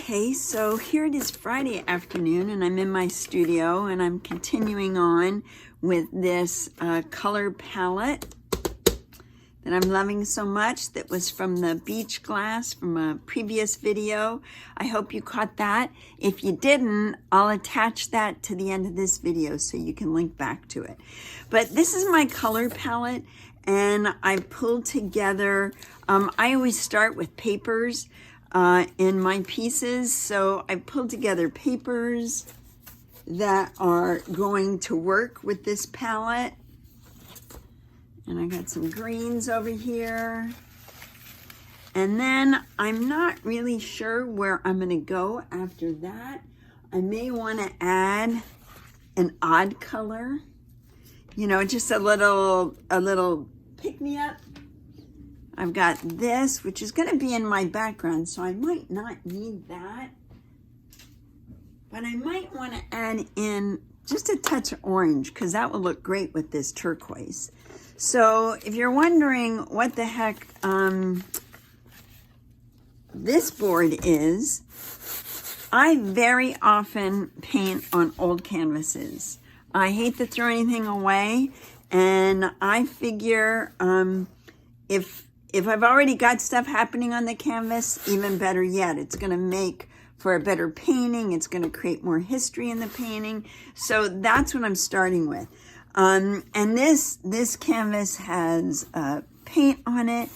Okay, so here it is Friday afternoon and I'm in my studio and I'm continuing on with this color palette that I'm loving so much that was from the beach glass from a previous video. I hope you caught that. If you didn't, I'll attach that to the end of this video so you can link back to it. But this is my color palette and I pulled together, I always start with papers in my pieces. So I pulled together papers that are going to work with this palette. And I got some greens over here. And then I'm not really sure where I'm gonna go after that. I may wanna add an odd color. You know, just a little pick-me-up. I've got this, which is gonna be in my background, so I might not need that. But I might wanna add in just a touch of orange, because that will look great with this turquoise. So if you're wondering what the heck this board is, I very often paint on old canvases. I hate to throw anything away, and I figure if I've already got stuff happening on the canvas, even better yet, it's gonna make for a better painting. It's gonna create more history in the painting. So that's what I'm starting with. And this canvas has paint on it.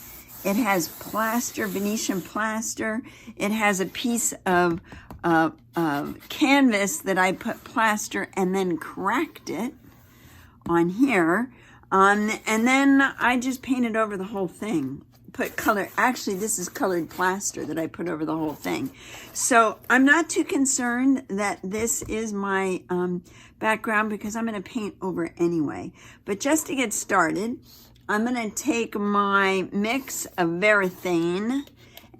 It has plaster, Venetian plaster. It has a piece of canvas that I put plaster and then cracked it on here. And then I just painted over the whole thing. Put color, actually this is colored plaster that I put over the whole thing. So I'm not too concerned that this is my background because I'm gonna paint over it anyway. But just to get started, I'm gonna take my mix of varathane,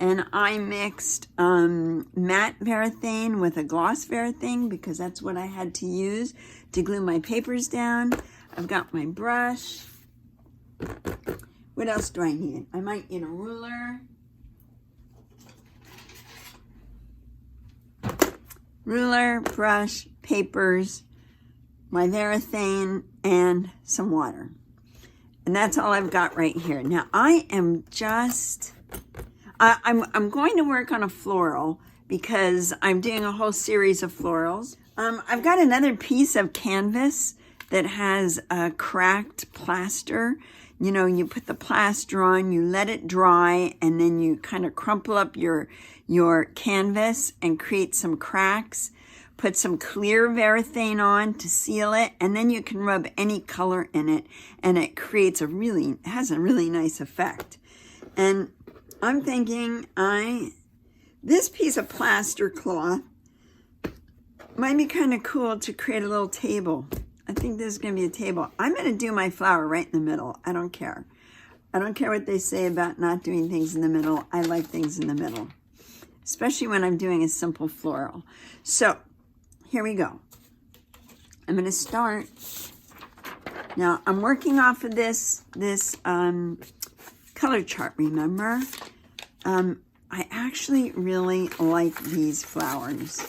and I mixed matte varathane with a gloss varathane because that's what I had to use to glue my papers down. I've got my brush. What else do I need? I might need a ruler. Ruler, brush, papers, my varathane, and some water. And that's all I've got right here. Now I am just, I'm going to work on a floral because I'm doing a whole series of florals. I've got another piece of canvas that has a cracked plaster. You know, you put the plaster on, you let it dry, and then you kind of crumple up your canvas and create some cracks. Put some clear varathane on to seal it, and then you can rub any color in it, and it creates has a really nice effect. And I'm thinking this piece of plaster cloth might be kind of cool to create a little table. I think this is going to be a table. I'm going to do my flower right in the middle. I don't care. I don't care what they say about not doing things in the middle. I like things in the middle, especially when I'm doing a simple floral. So here we go. I'm going to start. Now I'm working off of this color chart, remember? I actually really like these flowers.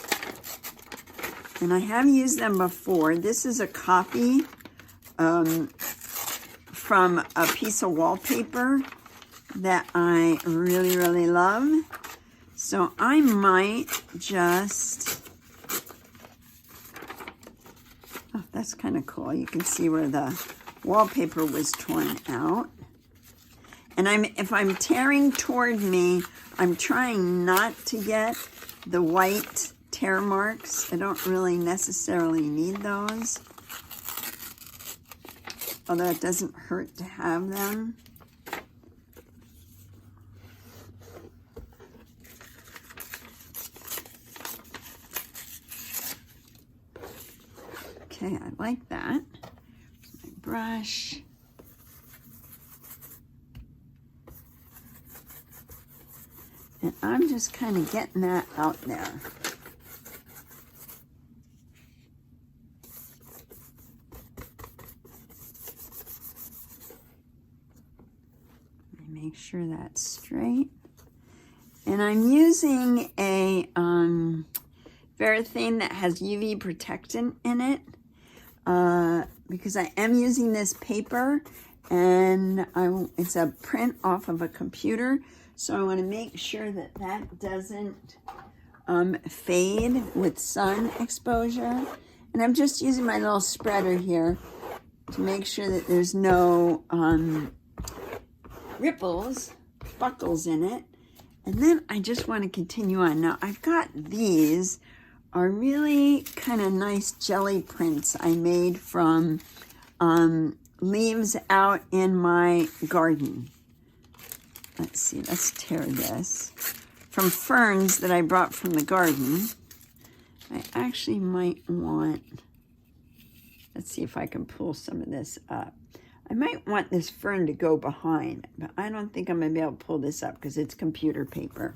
And I have used them before. This is a copy from a piece of wallpaper that I really, really love. So I might just, oh, that's kind of cool. You can see where the wallpaper was torn out. And if I'm tearing toward me, I'm trying not to get the white tear marks. I don't really necessarily need those, although it doesn't hurt to have them. Okay, I like that. My brush. And I'm just kind of getting that out there. Make sure that's straight. And I'm using a transparent that has UV protectant in it because I am using this paper, and it's a print off of a computer, so I want to make sure that that doesn't fade with sun exposure. And I'm just using my little spreader here to make sure that there's no ripples, buckles in it. And then I just want to continue on. Now I've got these are really kind of nice jelly prints I made from leaves out in my garden. Let's see, let's tear this. From ferns that I brought from the garden. I actually might want, let's see if I can pull some of this up. I might want this fern to go behind, but I don't think I'm going to be able to pull this up because it's computer paper.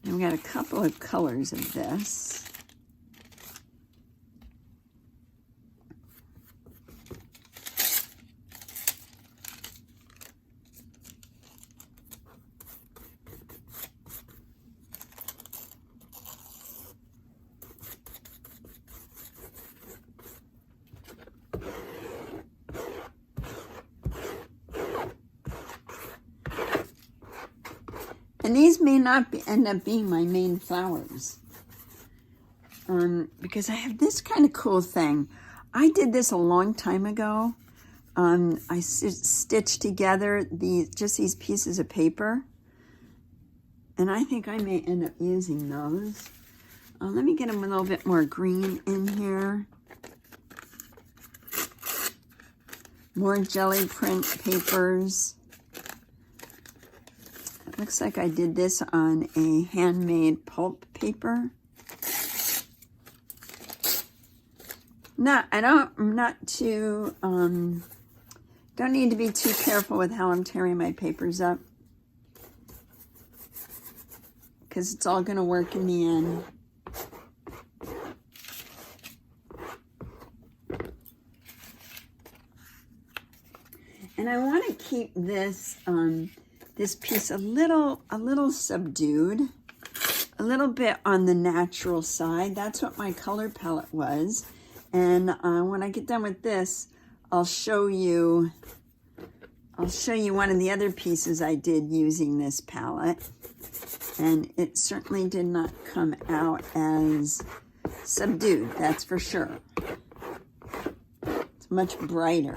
And we got a couple of colors of this. And these may not end up being my main flowers because I have this kind of cool thing. I did this a long time ago. I stitched together just these pieces of paper, and I think I may end up using those. Let me get them a little bit more green in here. More jelly print papers. Looks like I did this on a handmade pulp paper. Don't need to be too careful with how I'm tearing my papers up, because it's all going to work in the end. And I want to keep this this piece a little subdued, a little bit on the natural side. That's what my color palette was. And when I get done with this, I'll show you one of the other pieces I did using this palette. And it certainly did not come out as subdued, that's for sure. It's much brighter.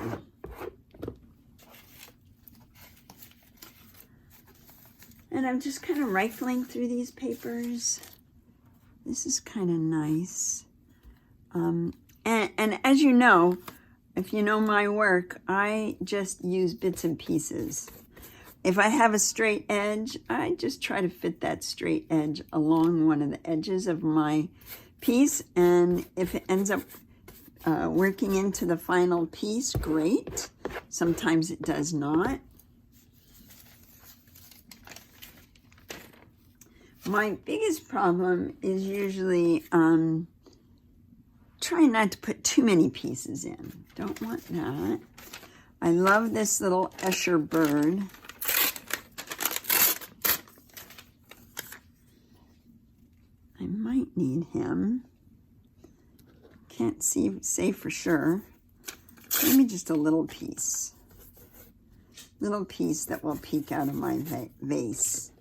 And I'm just kind of rifling through these papers. This is kind of nice. And as you know, if you know my work, I just use bits and pieces. If I have a straight edge, I just try to fit that straight edge along one of the edges of my piece. And if it ends up working into the final piece, great. Sometimes it does not. My biggest problem is usually trying not to put too many pieces in. Don't want that. I love this little Escher bird. I might need him. Can't say for sure. Maybe just a little piece. Little piece that will peek out of my vase.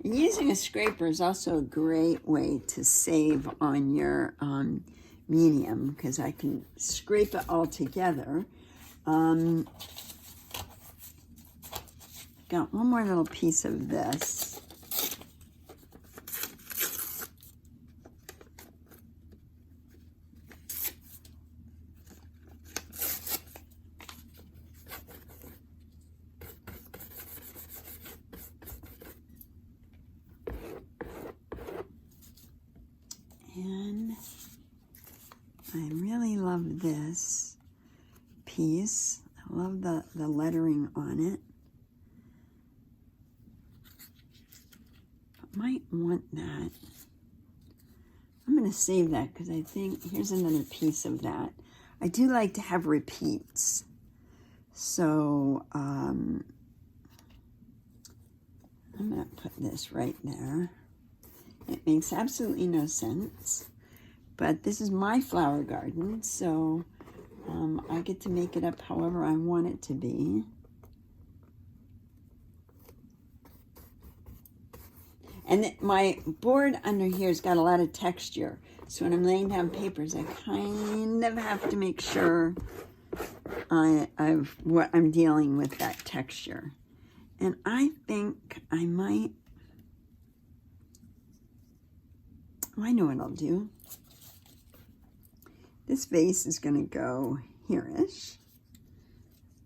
Using a scraper is also a great way to save on your medium, because I can scrape it all together. Got one more little piece of this. And I really love this piece. I love the lettering on it. I might want that. I'm going to save that because I think, here's another piece of that. I do like to have repeats. So I'm going to put this right there. It makes absolutely no sense, but this is my flower garden, so I get to make it up however I want it to be. And my board under here has got a lot of texture, so when I'm laying down papers, I kind of have to make sure of what I'm dealing with that texture. And I think I might, I know what I'll do. This vase is going to go here-ish.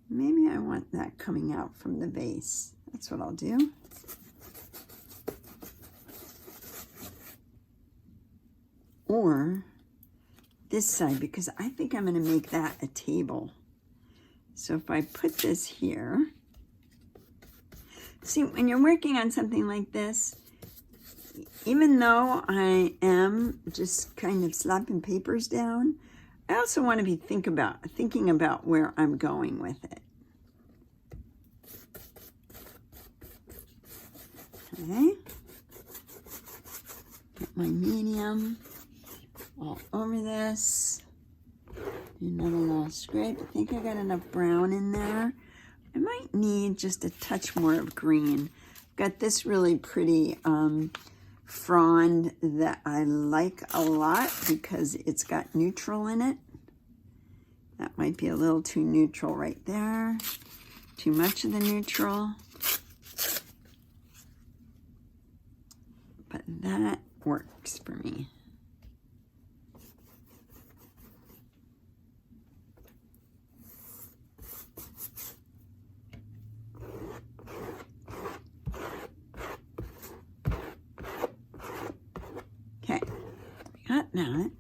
Maybe I want that coming out from the vase. That's what I'll do. Or this side, because I think I'm going to make that a table. So if I put this here, see, when you're working on something like this, even though I am just kind of slapping papers down, I also want to be thinking about where I'm going with it. Okay. Get my medium all over this. Do another little scrape. I think I got enough brown in there. I might need just a touch more of green. I've got this really pretty frond that I like a lot because it's got neutral in it. That might be a little too neutral right there. Too much of the neutral. But that works for me. Okay, got that.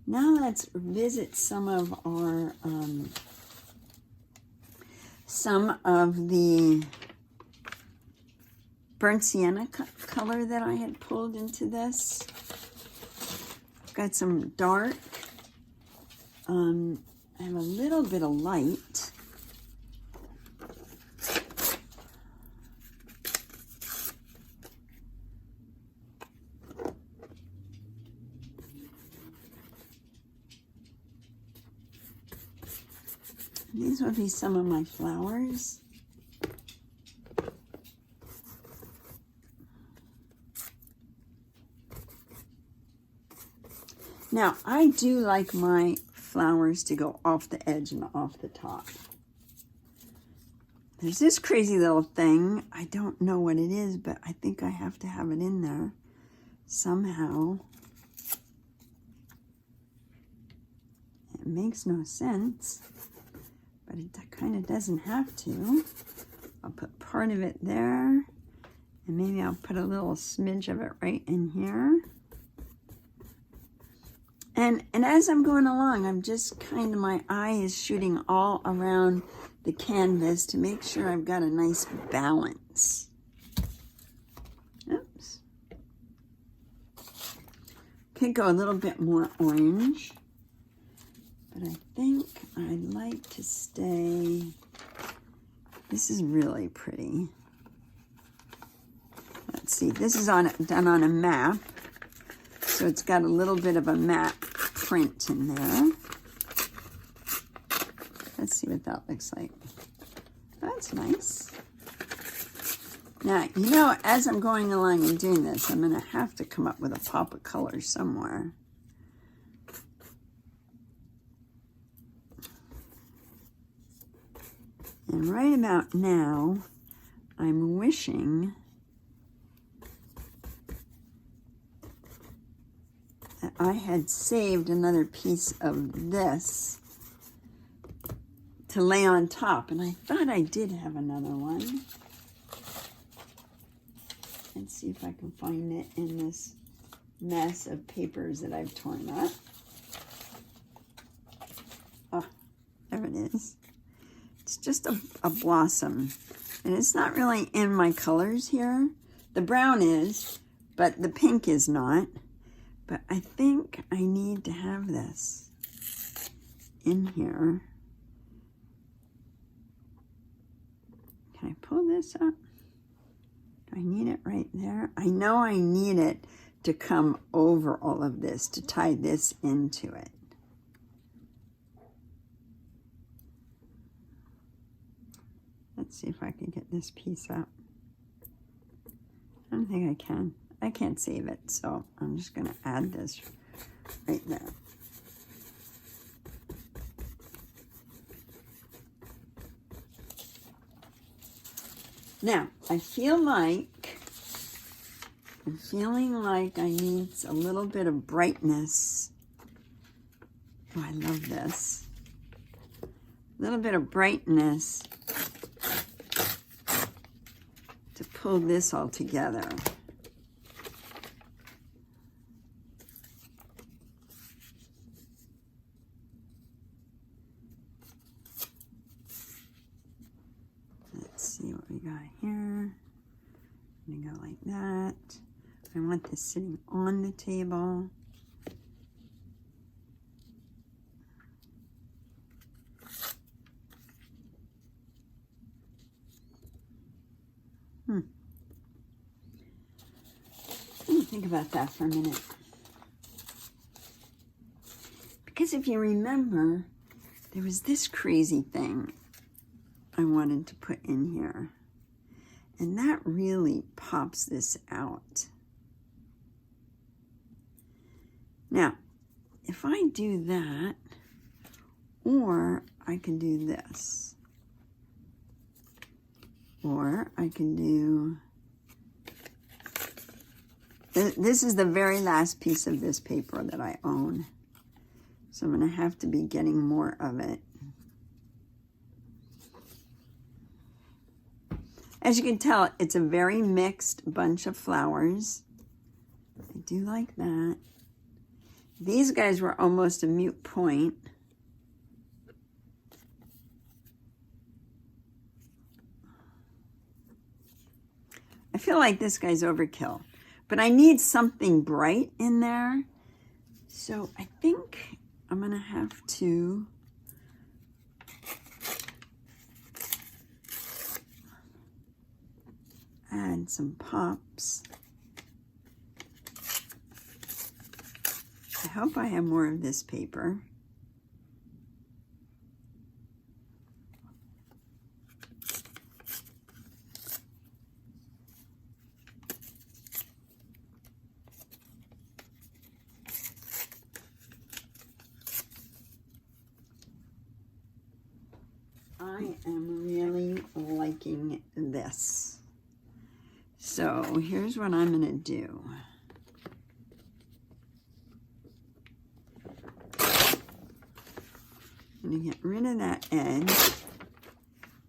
Now let's visit some of our, some of the burnt sienna color that I had pulled into this. I've got some dark. I have a little bit of light. These would be some of my flowers. Now, I do like my flowers to go off the edge and off the top. There's this crazy little thing. I don't know what it is, but I think I have to have it in there somehow. It makes no sense. But it kind of doesn't have to. I'll put part of it there, and maybe I'll put a little smidge of it right in here. And as I'm going along, I'm just kind of, my eye is shooting all around the canvas to make sure I've got a nice balance. Oops. Could go a little bit more orange. But I think I'd like to stay, this is really pretty. Let's see, this is done on a map. So it's got a little bit of a map print in there. Let's see what that looks like. That's nice. Now, you know, as I'm going along and doing this, I'm gonna have to come up with a pop of color somewhere. And right about now, I'm wishing that I had saved another piece of this to lay on top. And I thought I did have another one. Let's see if I can find it in this mess of papers that I've torn up. Oh, there it is. It's just a blossom, and it's not really in my colors here. The brown is, but the pink is not. But I think I need to have this in here. Can I pull this up? Do I need it right there? I know I need it to come over all of this, to tie this into it. Let's see if I can get this piece up. I don't think I can. I can't save it, so I'm just going to add this right there. Now, I'm feeling like I need a little bit of brightness. Oh, I love this. A little bit of brightness to pull this all together. Let's see what we got here. I'm gonna go like that. I want this sitting on the table. Let me think about that for a minute. Because if you remember, there was this crazy thing I wanted to put in here. And that really pops this out. Now, if I do that, or I can do this, or I can do, this is the very last piece of this paper that I own. So I'm going to have to be getting more of it. As you can tell, it's a very mixed bunch of flowers. I do like that. These guys were almost a moot point. I feel like this guy's overkill, but I need something bright in there. So I think I'm gonna have to add some pops. I hope I have more of this paper. I am really liking this. So here's what I'm gonna do. I'm gonna get rid of that edge.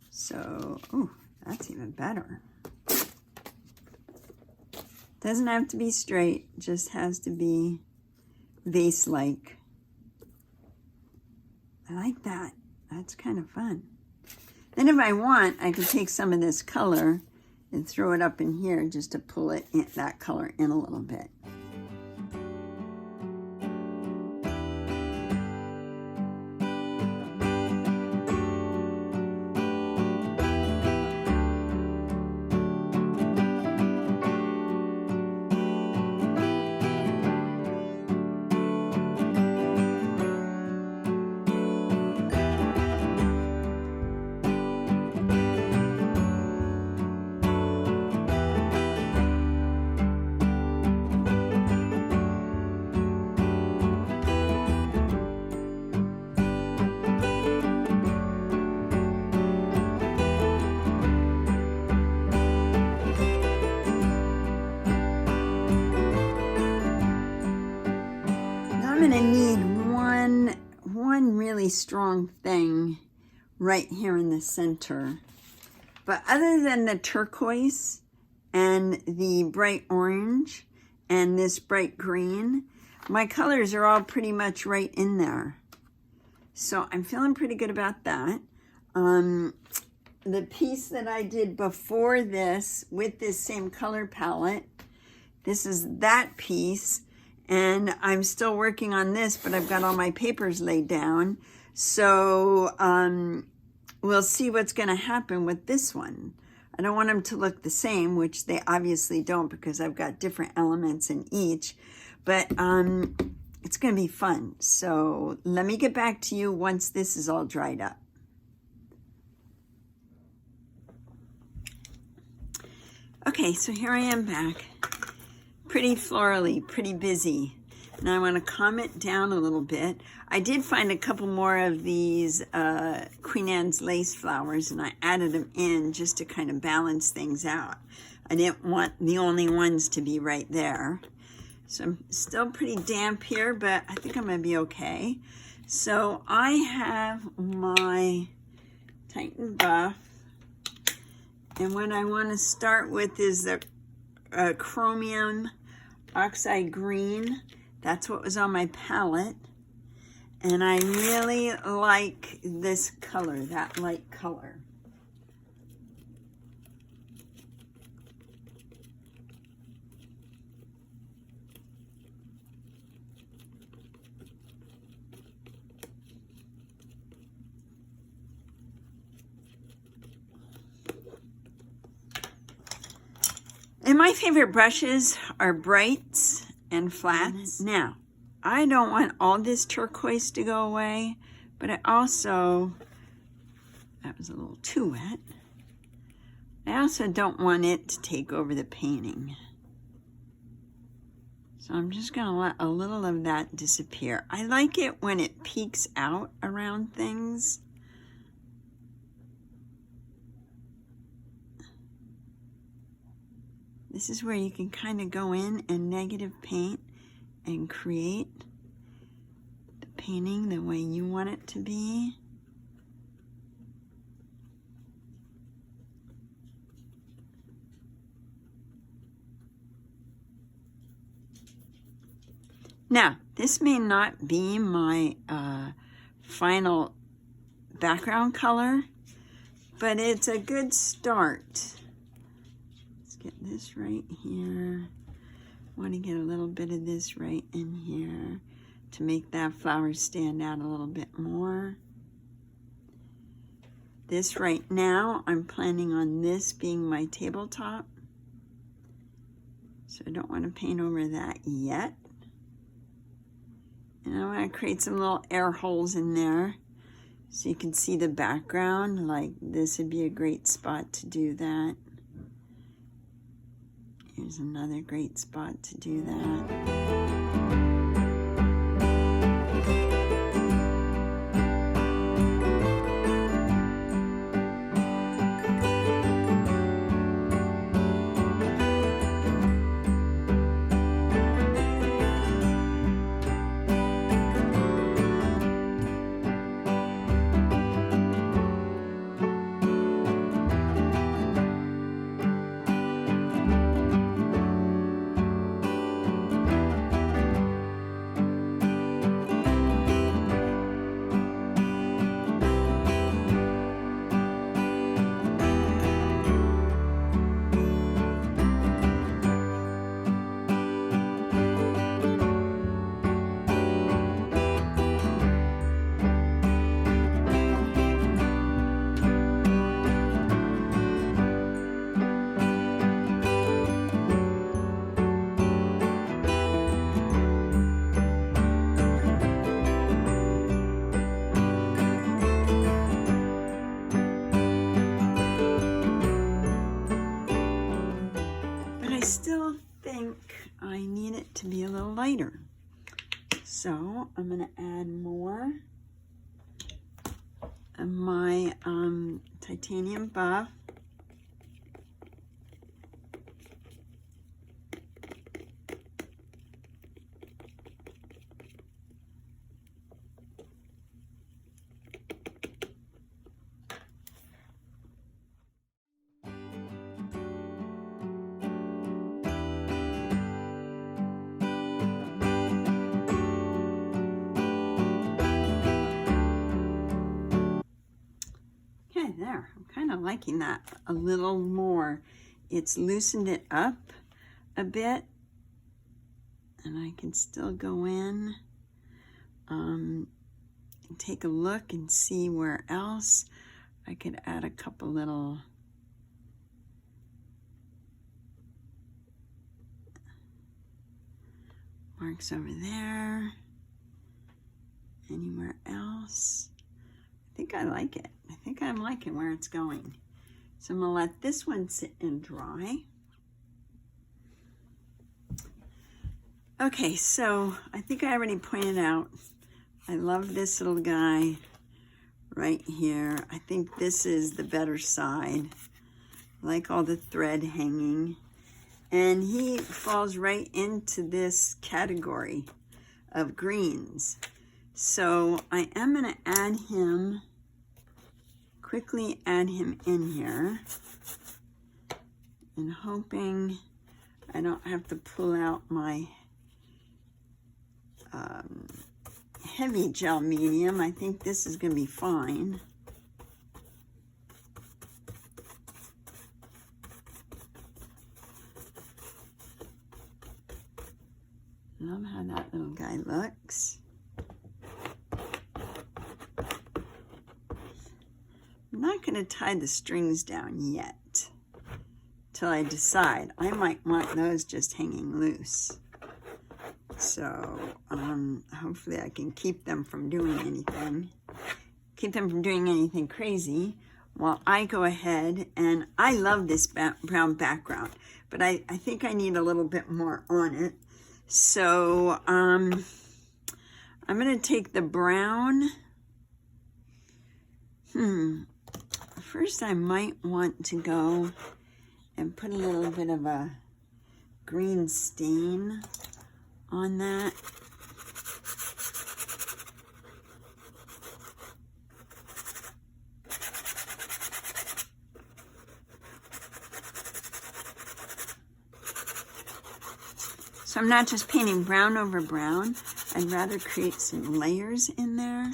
So, oh, that's even better. Doesn't have to be straight, just has to be vase-like. I like that. That's kind of fun. Then if I want, I can take some of this color and throw it up in here just to pull it in, that color in a little bit. I'm gonna need one really strong thing right here in the center. But other than the turquoise and the bright orange and this bright green, my colors are all pretty much right in there. So I'm feeling pretty good about that. The piece that I did before this with this same color palette, this is that piece. And I'm still working on this, but I've got all my papers laid down. So we'll see what's going to happen with this one. I don't want them to look the same, which they obviously don't because I've got different elements in each, but it's going to be fun. So let me get back to you once this is all dried up. Okay, so here I am back. Pretty florally, pretty busy. Now I want to calm it down a little bit. I did find a couple more of these Queen Anne's lace flowers, and I added them in just to kind of balance things out. I didn't want the only ones to be right there. So I'm still pretty damp here, but I think I'm going to be okay. So I have my Titan Buff, and what I want to start with is the Chromium Oxide Green. That's what was on my palette. And I really like this color, that light color. And my favorite brushes are brights and flats. Now, I don't want all this turquoise to go away, but I also, that was a little too wet. I also don't want it to take over the painting. So I'm just gonna let a little of that disappear. I like it when it peeks out around things. This is where you can kind of go in and negative paint and create the painting the way you want it to be. Now, this may not be my final background color, but it's a good start. Get this right here. Want to get a little bit of this right in here to make that flower stand out a little bit more. This right now, I'm planning on this being my tabletop. So I don't want to paint over that yet. And I want to create some little air holes in there so you can see the background. Like this would be a great spot to do that. Here's another great spot to do that. Still think I need it to be a little lighter. So I'm going to add more of my titanium buff. There, I'm kind of liking that a little more. It's loosened it up a bit, and I can still go in. take a look and see where else I could add a couple little marks over there. Anywhere else? I think I like it. I think I'm liking where it's going. So I'm gonna let this one sit and dry. Okay, so I think I already pointed out, I love this little guy right here. I think this is the better side. I like all the thread hanging. And he falls right into this category of greens. So I am gonna add him, quickly add him in here, and hoping I don't have to pull out my heavy gel medium. I think this is gonna be fine. Love how that little guy looks. I'm not going to tie the strings down yet till I decide. I might want those just hanging loose. So hopefully I can keep them from doing anything crazy while I go ahead. And I love this brown background, but I think I need a little bit more on it. So I'm going to take the brown. First I might want to go and put a little bit of a green stain on that. So I'm not just painting brown over brown. I'd rather create some layers in there.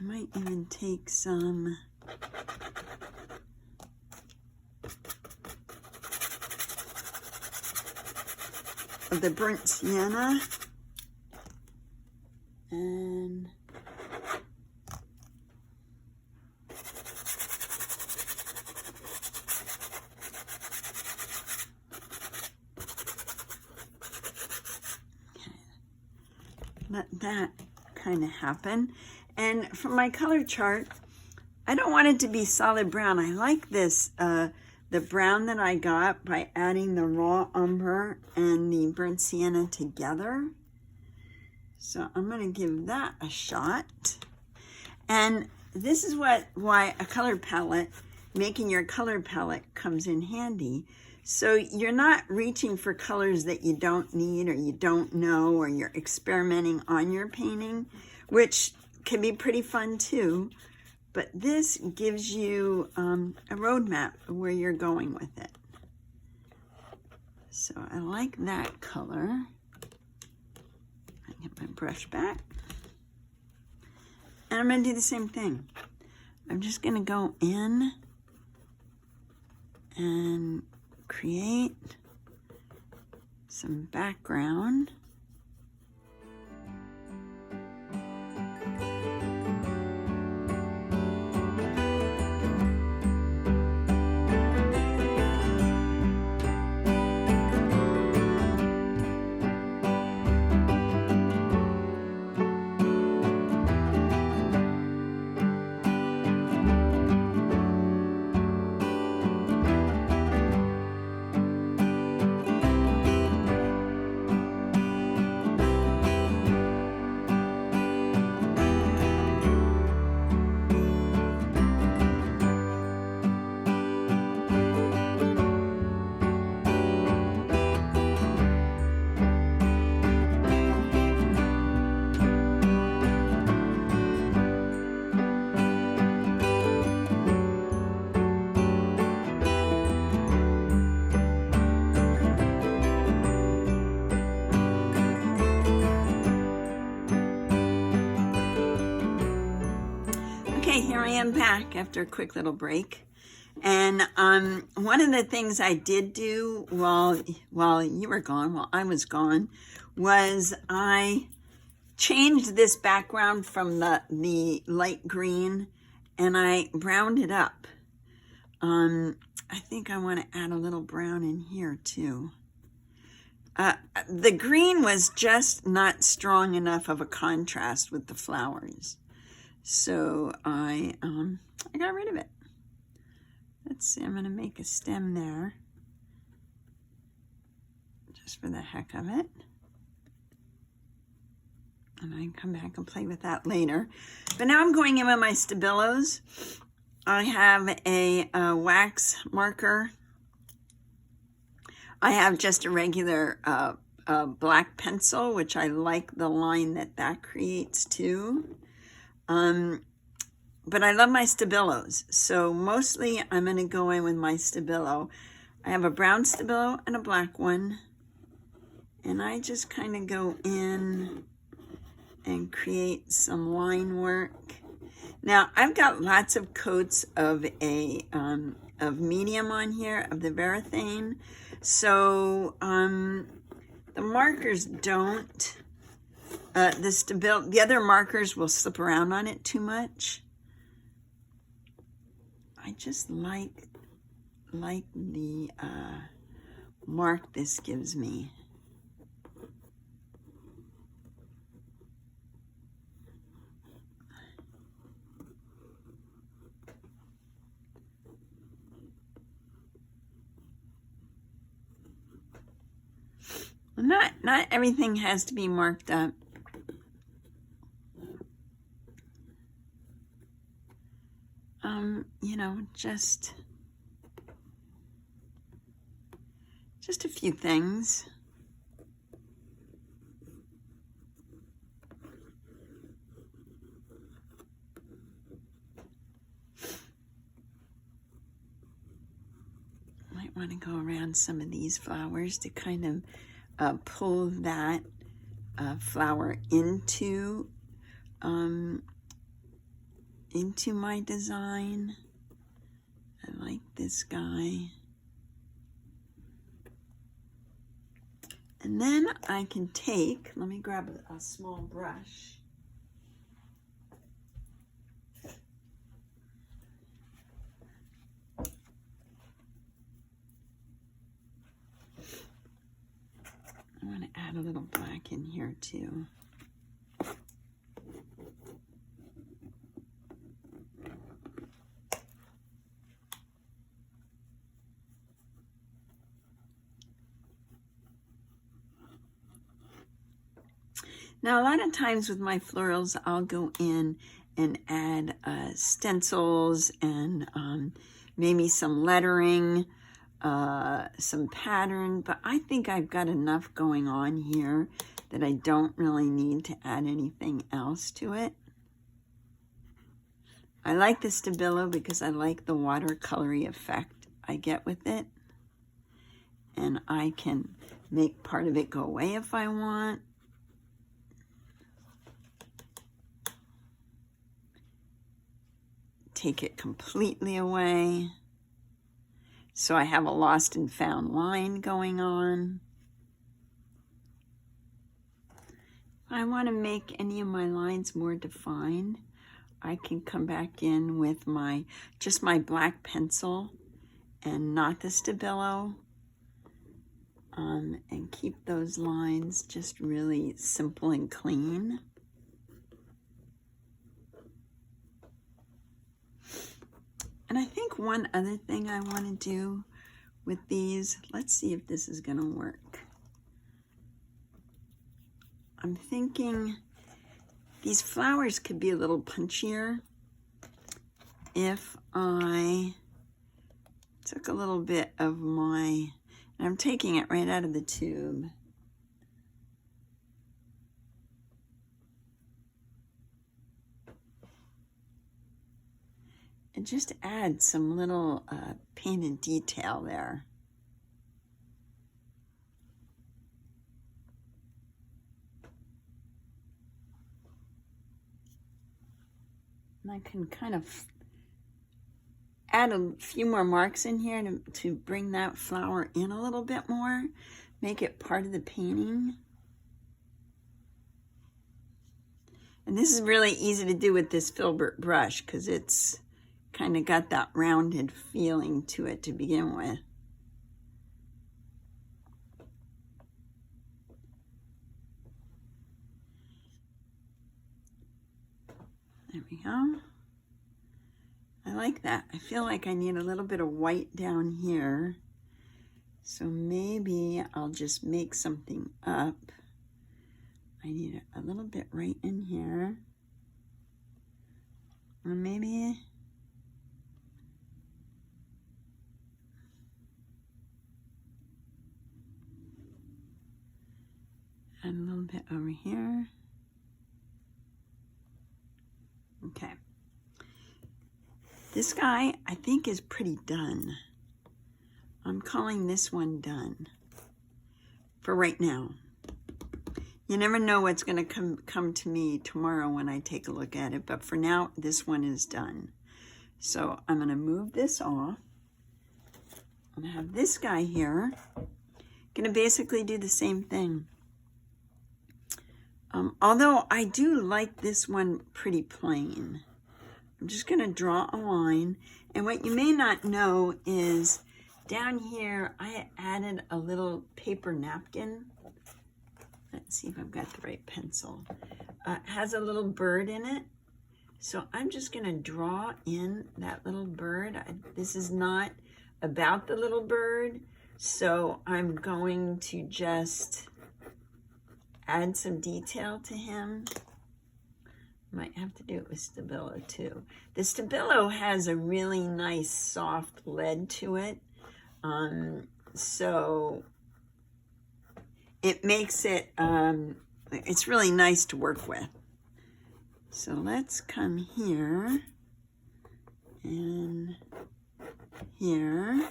I might even take some of the burnt sienna and let that kind of happen. And from my color chart, I don't want it to be solid brown. I like this, the brown that I got by adding the raw umber and the burnt sienna together. So I'm gonna give that a shot. And this is why a color palette, making your color palette comes in handy. So you're not reaching for colors that you don't need or you don't know, or you're experimenting on your painting, which can be pretty fun too, but this gives you a roadmap of where you're going with it. So I like that color. I get my brush back. And I'm gonna do the same thing. I'm just gonna go in and create some background. Okay, here I am back after a quick little break. And one of the things I did do while you were gone, while I was gone, was I changed this background from the light green and I browned it up. I think I want to add a little brown in here too. The green was just not strong enough of a contrast with the flowers. So I got rid of it. Let's see, I'm going to make a stem there, just for the heck of it. And I can come back and play with that later. But now I'm going in with my Stabilos. I have a wax marker. I have just a regular black pencil, which I like the line that creates too. But I love my Stabilos, so mostly I'm going to go in with my Stabilo. I have a brown Stabilo and a black one, and I just kind of go in and create some line work. Now, I've got lots of coats of of medium on here, of the Varathane, so the markers don't, the other markers will slip around on it too much. I just like the mark this gives me. Not everything has to be marked up. You know, just a few things. Might want to go around some of these flowers to kind of pull that flower into my design. I like this guy. And then I can take, let me grab a small brush. I want to add a little black in here too. Now, a lot of times with my florals, I'll go in and add stencils and maybe some lettering, some pattern, but I think I've got enough going on here that I don't really need to add anything else to it. I like the Stabilo because I like the watercolory effect I get with it. And I can make part of it go away if I want. Take it completely away. So I have a lost and found line going on. If I want to make any of my lines more defined, I can come back in with just my black pencil and not the Stabilo, and keep those lines just really simple and clean. And I think one other thing I want to do with these, let's see if this is going to work. I'm thinking these flowers could be a little punchier if I took a little bit of and I'm taking it right out of the tube. And just add some little painted detail there. And I can kind of add a few more marks in here to bring that flower in a little bit more, make it part of the painting. And this is really easy to do with this filbert brush because it's kind of got that rounded feeling to it to begin with. There we go. I like that. I feel like I need a little bit of white down here. So maybe I'll just make something up. I need a little bit right in here. Or maybe add a little bit over here. Okay. This guy, I think, is pretty done. I'm calling this one done for right now. You never know what's going to come to me tomorrow when I take a look at it, but for now, this one is done. So I'm going to move this off. I'm going to have this guy here. Going to basically do the same thing. Although I do like this one pretty plain. I'm just going to draw a line. And what you may not know is down here, I added a little paper napkin. Let's see if I've got the right pencil. It has a little bird in it. So I'm just going to draw in that little bird. This is not about the little bird. So I'm going to just add some detail to him. Might have to do it with Stabilo too. The Stabilo has a really nice soft lead to it. So it makes it, it's really nice to work with. So let's come here and here.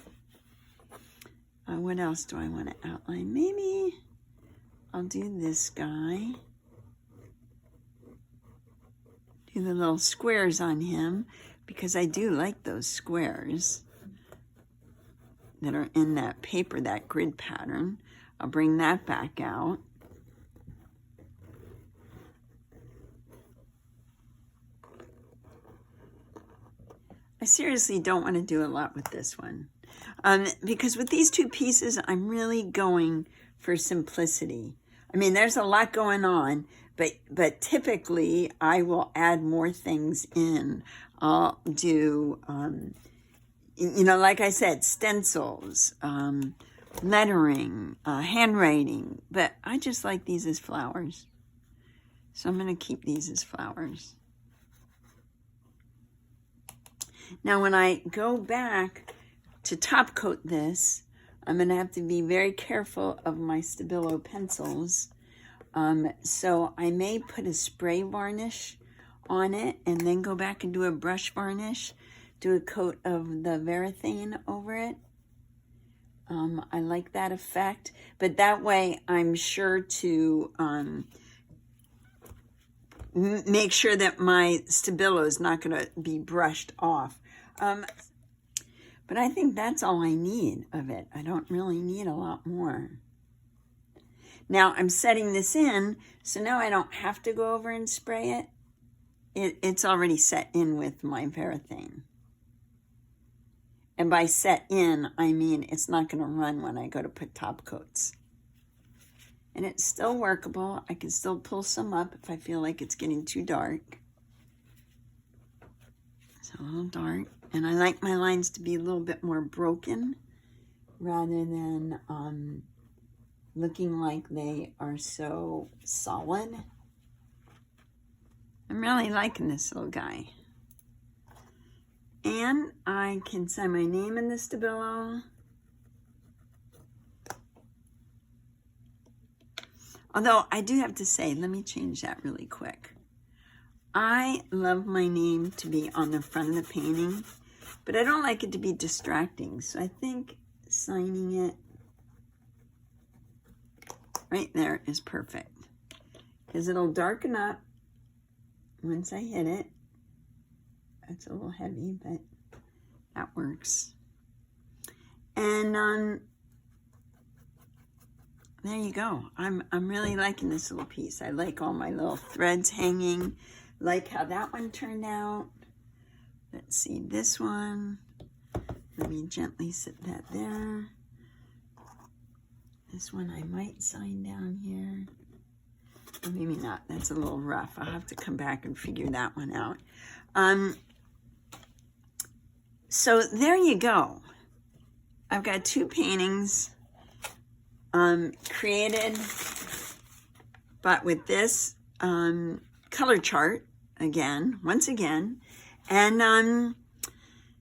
What else do I want to outline? Maybe I'll do this guy. Do the little squares on him because I do like those squares that are in that paper, that grid pattern. I'll bring that back out. I seriously don't want to do a lot with this one because with these two pieces, I'm really going for simplicity. I mean, there's a lot going on, but typically I will add more things in. I'll do, you know, like I said, stencils, lettering, handwriting, but I just like these as flowers. So I'm going to keep these as flowers. Now, when I go back to top coat this, I'm going to have to be very careful of my Stabilo pencils. So I may put a spray varnish on it and then go back and do a brush varnish, do a coat of the Varathane over it. I like that effect, but that way I'm sure to make sure that my Stabilo is not going to be brushed off. But I think that's all I need of it. I don't really need a lot more. Now I'm setting this in, so now I don't have to go over and spray it. It's already set in with my Varathane. And by set in, I mean it's not going to run when I go to put top coats. And it's still workable. I can still pull some up if I feel like it's getting too dark. It's a little dark. And I like my lines to be a little bit more broken rather than looking like they are so solid. I'm really liking this little guy. And I can sign my name in the Stabilo. Although I do have to say, let me change that really quick. I love my name to be on the front of the painting, but I don't like it to be distracting. So I think signing it right there is perfect because it'll darken up once I hit it. It's a little heavy, but That works. And there you go. I'm really liking this little piece. I like all my little threads hanging. Like how that one turned out. Let's see this one. Let me gently sit that there. This one I might sign down here. Or maybe not. That's a little rough. I'll have to come back and figure that one out. So there you go. I've got 2 paintings created, but with this color chart once again. And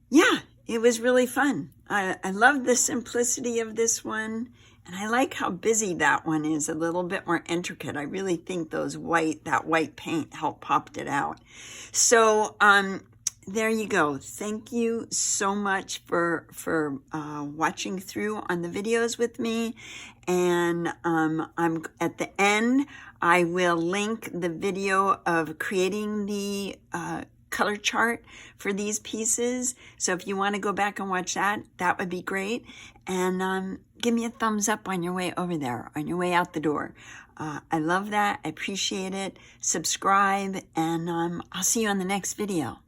yeah, it was really fun. I love the simplicity of this one. And I like how busy that one is, a little bit more intricate. I really think that white paint helped popped it out. So there you go. Thank you so much for watching through on the videos with me. And I'm at the end, I will link the video of creating the color chart for these pieces. So if you want to go back and watch that, that would be great. And give me a thumbs up on your way over there, on your way out the door. I love that. I appreciate it. Subscribe, and I'll see you on the next video.